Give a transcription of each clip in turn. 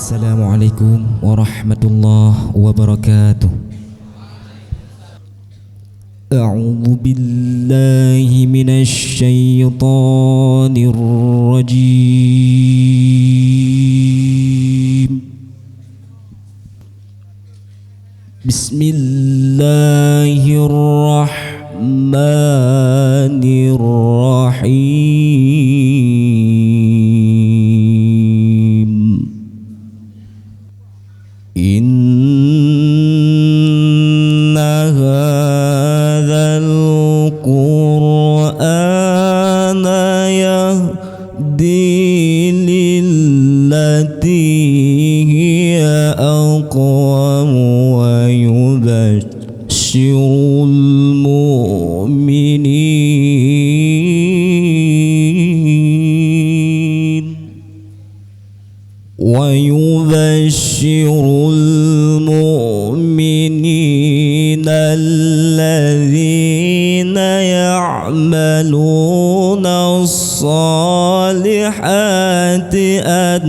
Assalamualaikum warahmatullahi wabarakatuh. A'udzu billahi minasy syaithanir rajim. Bismillahirrahmanirrahim. Inna hadzal Qur'ana yahdi lillati hiya aqwam wa yubashshirul mu'minin الذين يعملون الصالحات أن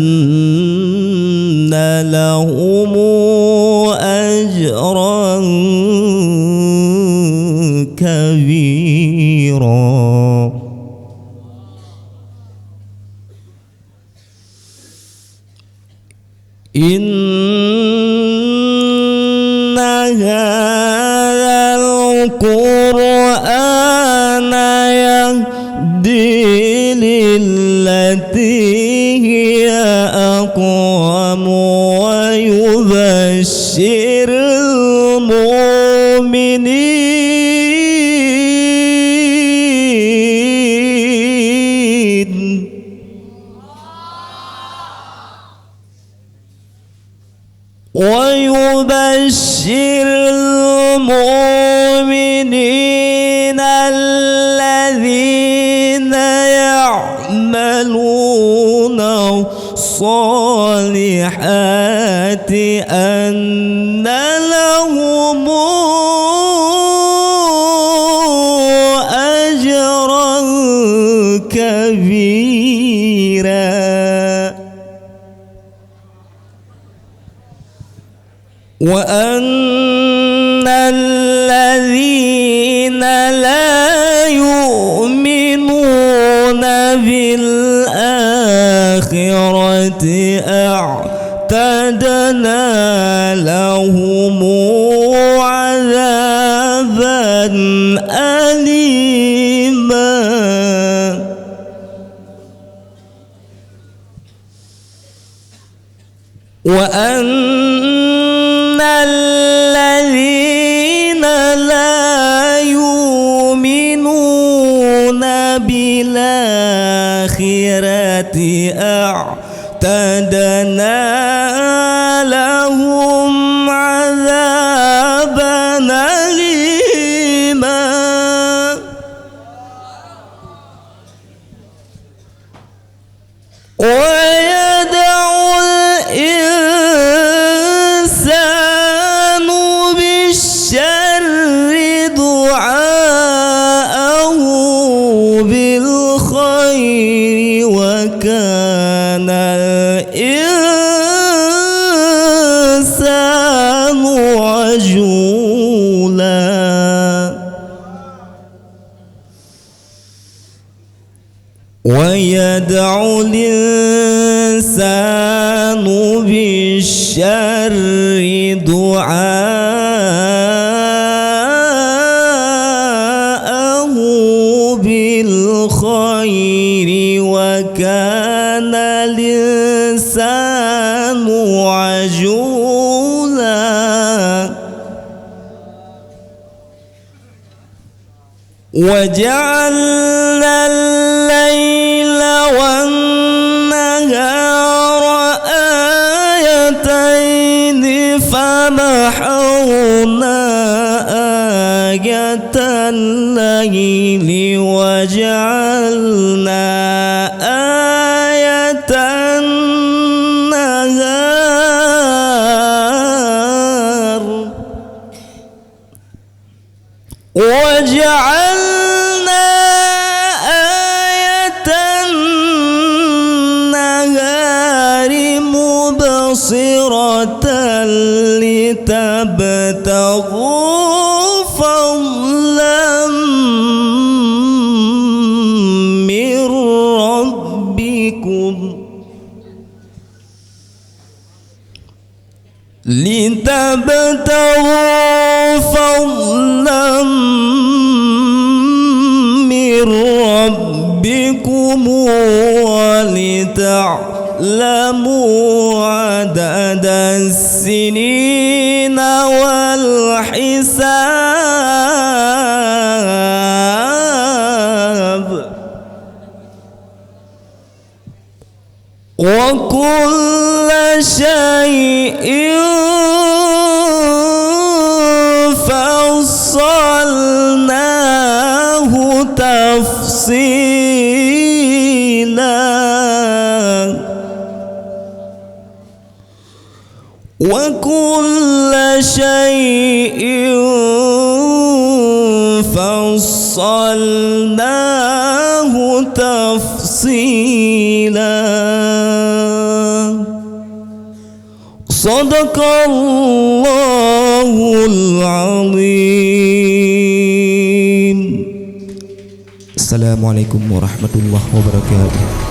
لهم أجرا كبيرا. إن هذا القرآن يهدي للتي هي أقوم ويبشر المؤمنين الذين يعملون الصالحات أن لهم أجرا كبيرا. وأن الذين لا يؤمنون بالآخرة أعتدنا لهم عذابا أليما. وأن الذين لا يؤمنون بالآخرة أعتدنا لهم عذابا أليما. وكان الإنسان عجولا. ويدعو الإنسان بالشر دعاءه بالخير وكان الإنسان عجولا. وجعلنا الليل والنهار آيتين فمحونا آية الليل وجعلنا آية النهار وجعلنا آية ربكم ولتعلموا عدد السنين والحساب وكل شيء فصلناه تفصيلا وكل شيء فصلناه تفصيلا صدق الله العظيم. Assalamualaikum warahmatullahi wabarakatuh.